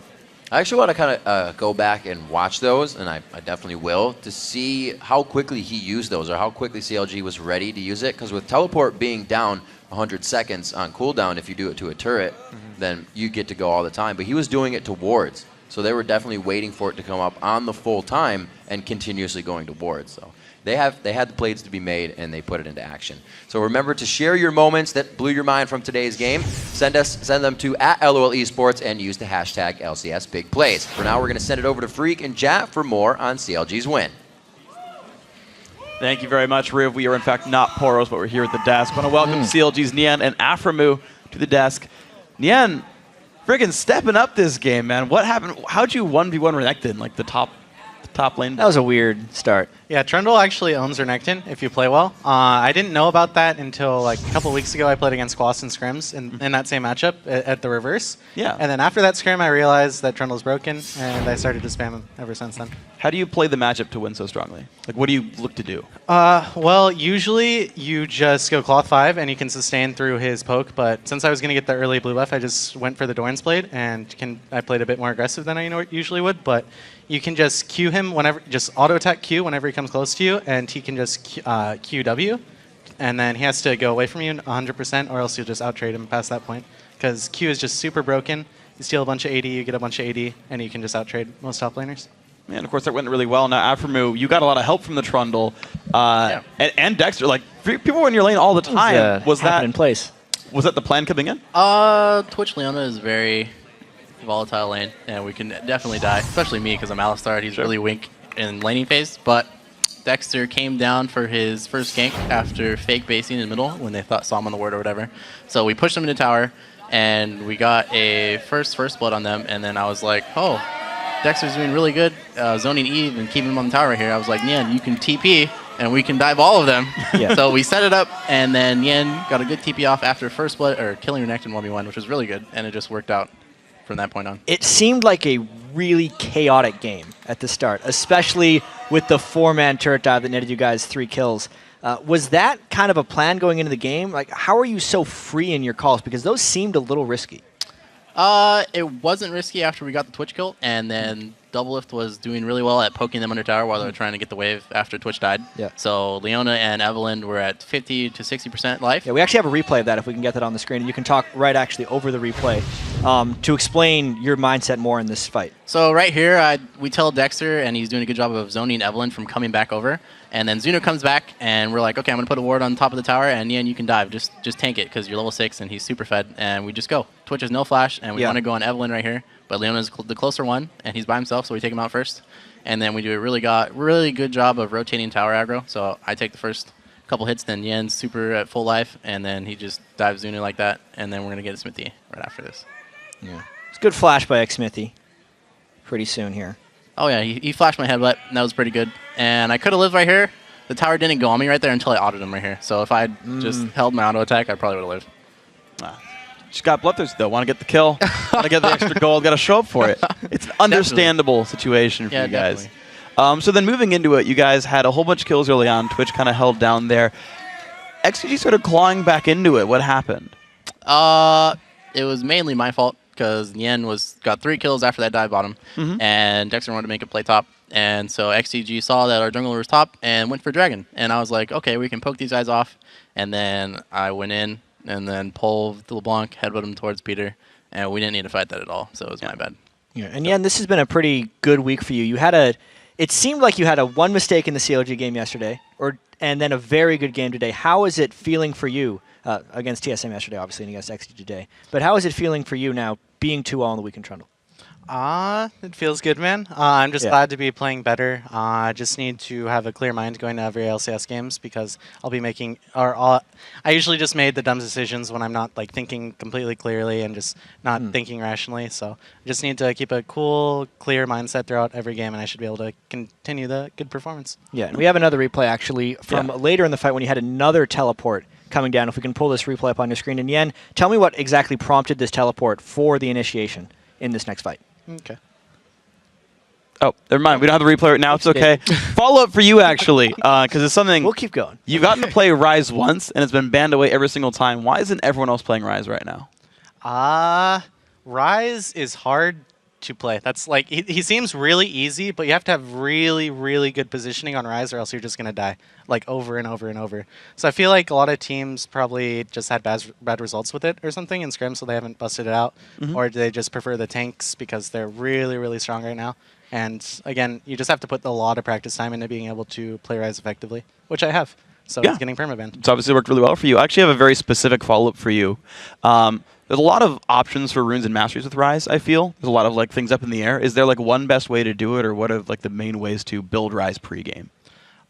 Speaker 1: I actually want to kind of go back and watch those, and I definitely will, to see how quickly he used those or how quickly CLG was ready to use it. Because with teleport being down 100 seconds on cooldown, if you do it to a turret, then you get to go all the time. But he was doing it to wards. So they were definitely waiting for it to come up on the full time and continuously going to wards. So they had the plays to be made, and they put it into action. So remember to share your moments that blew your mind from today's game. Send them to @LOL Esports and use the hashtag LCSBigPlays. For now, we're going to send it over to Freak and Jat for more on CLG's win.
Speaker 4: Thank you very much, Riv. We are, in fact, not Poros, but we're here at the desk. I want to welcome CLG's Nien and Aphromoo to the desk. Nien, friggin' stepping up this game, man. What happened? How'd you 1v1 Renekton, like the top lane?
Speaker 3: That was a weird start.
Speaker 5: Yeah, Trundle actually owns Renekton if you play well. I didn't know about that until like a couple weeks ago. I played against Squass and Scrims in that same matchup at the reverse.
Speaker 4: Yeah.
Speaker 5: And then after that scrim, I realized that Trundle's broken, and I started to spam him ever since then.
Speaker 4: How do you play the matchup to win so strongly? Like, what do you look to do?
Speaker 5: Well, usually you just go Cloth 5 and you can sustain through his poke, but since I was going to get the early blue buff, I just went for the Doran's Blade, and I played a bit more aggressive than I usually would, but you can just Q him just auto attack Q whenever he comes close to you, and he can just QW, and then he has to go away from you 100%, or else you'll just out-trade him past that point, because Q is just super broken. You steal a bunch of AD, you get a bunch of AD, and you can just out-trade most top laners.
Speaker 4: And of course, that went really well. Now, Aphromoo, you got a lot of help from the Trundle and Dexter. Like, people were in your lane all the time. Was that
Speaker 6: in place?
Speaker 4: Was that the plan coming in?
Speaker 3: Twitch Leona is very volatile lane, and we can definitely die, especially me because I'm Alistar. He's really weak in laning phase, but Dexter came down for his first gank after fake basing in the middle when they saw him on the ward or whatever. So we pushed him into tower, and we got a first blood on them, and then I was like, oh, Dexter's doing really good zoning Eve and keeping him on the tower right here. I was like, Nien, you can TP, and we can dive all of them. Yeah. So we set it up, and then Nien got a good TP off after first blood, or killing Renekton 1v1, which was really good, and it just worked out from that point on.
Speaker 6: It seemed like a really chaotic game at the start, especially with the 4-man turret dive that netted you guys 3 kills. Was that kind of a plan going into the game? Like, how are you so free in your calls? Because those seemed a little risky.
Speaker 3: It wasn't risky after we got the Twitch kill, and then Doublelift was doing really well at poking them under tower while they were trying to get the wave after Twitch died. Yeah. So Leona and Evelynn were at 50 to 60% life.
Speaker 6: Yeah, we actually have a replay of that if we can get that on the screen, and you can talk right actually over the replay to explain your mindset more in this fight.
Speaker 3: So right here, we tell Dexter, and he's doing a good job of zoning Evelynn from coming back over. And then Zuna comes back, and we're like, okay, I'm going to put a ward on top of the tower, and Nien, you can dive. Just tank it, because you're level 6, and he's super fed. And we just go. Twitch has no flash, and we want to go on Evelynn right here. But Leona's the closer one, and he's by himself, so we take him out first. And then we do a really good job of rotating tower aggro. So I take the first couple hits, then Nien's super at full life, and then he just dives Zuna like that, and then we're going to get a Xmithie right after this.
Speaker 6: Yeah. It's a good flash by Xmithie pretty soon here.
Speaker 3: Oh, yeah, he flashed my headbutt, and that was pretty good. And I could have lived right here. The tower didn't go on me right there until I autoed him right here. So if I had just held my auto attack, I probably would have lived.
Speaker 4: Just got bloodthirsty, though. Want to get the kill. Want to get the extra gold. Got to show up for it. It's an understandable situation for you guys. So then moving into it, you guys had a whole bunch of kills early on. Twitch kind of held down there. XDG started clawing back into it. What happened?
Speaker 3: It was mainly my fault because Nien got 3 kills after that dive bottom, and Dexter wanted to make a play top. And so XDG saw that our jungler was top and went for Dragon. And I was like, okay, we can poke these guys off. And then I went in and then pulled LeBlanc, headbutt him towards Peter. And we didn't need to fight that at all, so it was my bad.
Speaker 6: Yeah, and Nien, this has been a pretty good week for you. You had it seemed like you had one mistake in the CLG game yesterday, and then a very good game today. How is it feeling for you against TSM yesterday, obviously, and against XDG today? But how is it feeling for you now, being 2-0 on the week in Trundle?
Speaker 5: It feels good, man. I'm just glad to be playing better. I just need to have a clear mind going to every LCS games because I'll be making, I usually just made the dumb decisions when I'm not like thinking completely clearly and just not thinking rationally. So I just need to keep a cool, clear mindset throughout every game, and I should be able to continue the good performance. Yeah,
Speaker 6: and we have another replay actually from later in the fight when you had another teleport coming down. If we can pull this replay up on your screen. And Nien, tell me what exactly prompted this teleport for the initiation in this next fight.
Speaker 5: Okay.
Speaker 4: Oh, never mind. We don't have the replay right now. It's okay. Follow-up for you, actually, because it's something...
Speaker 6: We'll keep going.
Speaker 4: You've gotten to play Rise once, and it's been banned away every single time. Why isn't everyone else playing Rise right now?
Speaker 5: Rise is hard to play. That's like... He seems really easy, but you have to have really, really good positioning on Rise or else you're just going to die, like, over and over and over. So I feel like a lot of teams probably just had bad results with it or something in Scrim, so they haven't busted it out. Or do they just prefer the tanks because they're really, really strong right now? And again, you just have to put a lot of practice time into being able to play Rise effectively, which I have. So it's getting permabanned.
Speaker 4: It's obviously worked really well for you. I actually have a very specific follow-up for you. There's a lot of options for runes and masteries with Rise, I feel. There's a lot of like things up in the air. Is there like one best way to do it, or what are like the main ways to build Rise pre-game?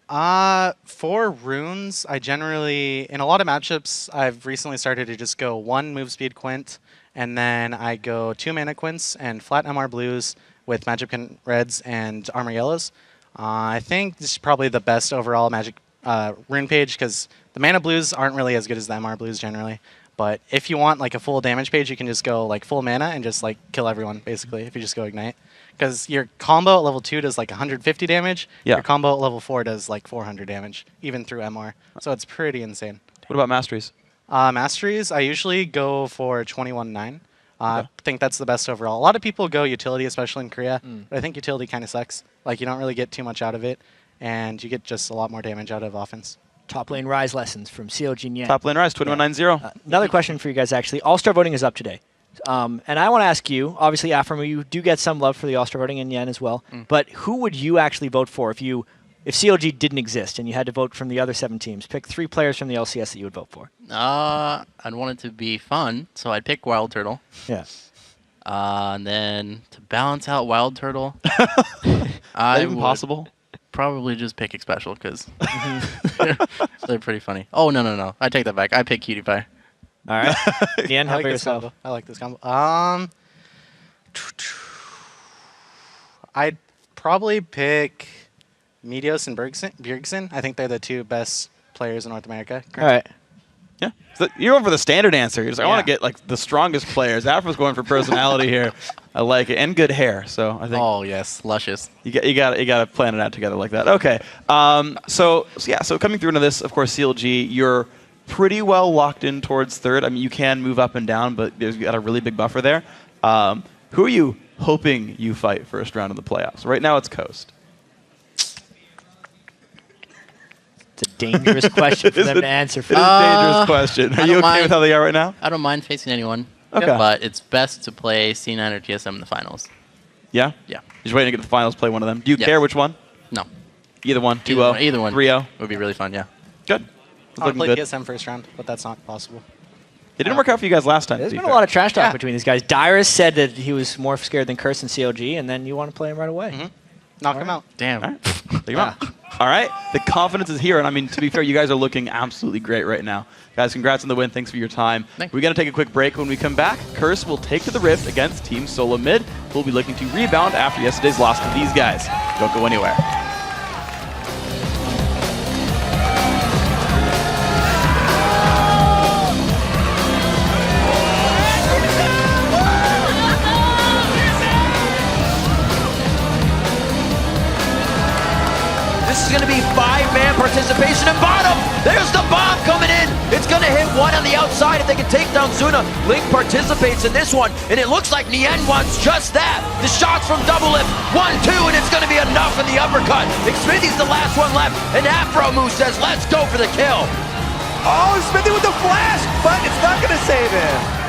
Speaker 5: For runes, I generally, in a lot of matchups, I've recently started to just go 1 move speed quint, and then I go 2 mana quints and flat MR blues with magic reds and armor yellows. I think this is probably the best overall magic rune page because the mana blues aren't really as good as the MR blues generally. But if you want like a full damage page, you can just go like full mana and just like kill everyone basically if you just go ignite. Because your combo at level 2 does like 150 damage. Your combo at level 4 does like 400 damage, even through MR. So it's pretty insane.
Speaker 4: What about masteries?
Speaker 5: Masteries, I usually go for 21-9. I think that's the best overall. A lot of people go utility, especially in Korea. But I think utility kind of sucks. Like you don't really get too much out of it, and you get just a lot more damage out of offense.
Speaker 6: Top lane Rise lessons from CLG Nien.
Speaker 4: Top lane Rise, 2190.
Speaker 6: Another question for you guys, actually. All-Star voting is up today. And I want to ask you, obviously, Aphromoo, you do get some love for the All-Star voting, and Nien as well. But who would you actually vote for if CLG didn't exist and you had to vote from the other 7 teams? Pick 3 players from the LCS that you would vote for.
Speaker 3: I'd want it to be fun, so I'd pick Wild Turtle.
Speaker 6: Yeah.
Speaker 3: And then to balance out Wild Turtle,
Speaker 4: I
Speaker 3: would
Speaker 4: possible.
Speaker 3: probably just pick Xpecial because they're pretty funny. Oh, no. I take that back. I pick Cutie Pie.
Speaker 6: All right. Nien,
Speaker 5: I
Speaker 6: how
Speaker 5: like
Speaker 6: about
Speaker 5: this
Speaker 6: yourself?
Speaker 5: combo. I like this combo. I'd probably pick Meteos and Bjergsen. I think they're the 2 best players in North America.
Speaker 6: All right.
Speaker 4: Yeah. So you're going for the standard answer. You're just, I want
Speaker 5: Yeah.
Speaker 4: to get like the strongest players. Afro's going for personality here. I like it. And good hair. So I think
Speaker 3: Oh, yes. Luscious.
Speaker 4: you got to plan it out together like that. Okay. So coming through into this, of course, CLG, you're pretty well locked in towards 3rd. I mean, you can move up and down, but you got a really big buffer there. Who are you hoping you fight first round of the playoffs? Right now, it's Coast.
Speaker 6: It's a dangerous question for them to answer. For
Speaker 4: It is a dangerous question. Are you okay
Speaker 3: mind.
Speaker 4: with how they are right now?
Speaker 3: I don't mind facing anyone.
Speaker 4: Okay.
Speaker 3: But it's best to play C9 or TSM in the finals.
Speaker 4: Yeah?
Speaker 3: Yeah.
Speaker 4: Just waiting to get the finals, play one of them. Do you
Speaker 3: Yes.
Speaker 4: care which one?
Speaker 3: No.
Speaker 4: Either one, 2-0,
Speaker 3: Either one.
Speaker 4: 3-0.
Speaker 3: Would be really fun, yeah.
Speaker 4: Good. It's
Speaker 5: I'll
Speaker 4: looking
Speaker 5: play
Speaker 4: good.
Speaker 5: TSM first round, but that's not possible.
Speaker 4: It didn't work out for you guys last time.
Speaker 6: There's
Speaker 4: to be
Speaker 6: been a
Speaker 4: fair.
Speaker 6: lot of trash talk
Speaker 5: Yeah.
Speaker 6: between these guys. Dyrus said that he was more scared than Curse in CLG, and then you want to play him right away.
Speaker 5: Knock him out.
Speaker 3: Damn.
Speaker 4: All right. There you go. All right. The confidence is here. And I mean, to be fair, you guys are looking absolutely great right now. Guys, congrats on the win. Thanks for your time.
Speaker 3: Thanks.
Speaker 4: We're going to take a quick break. When we come back, Curse will take to the Rift against Team Solo Mid. We'll be looking to rebound after yesterday's loss to these guys. Don't go anywhere.
Speaker 1: This is going to be 5-man participation in bottom. There's the bomb coming in. It's going to hit one on the outside if they can take down Zuna. Link participates in this one, and it looks like Nien wants just that. The shots from Doublelift, 1-2, and it's going to be enough in the uppercut. Xmithie's the last one left, and Aphromoo says, let's go for the kill.
Speaker 2: Oh, Xmithie with the flash, but it's not going to save him.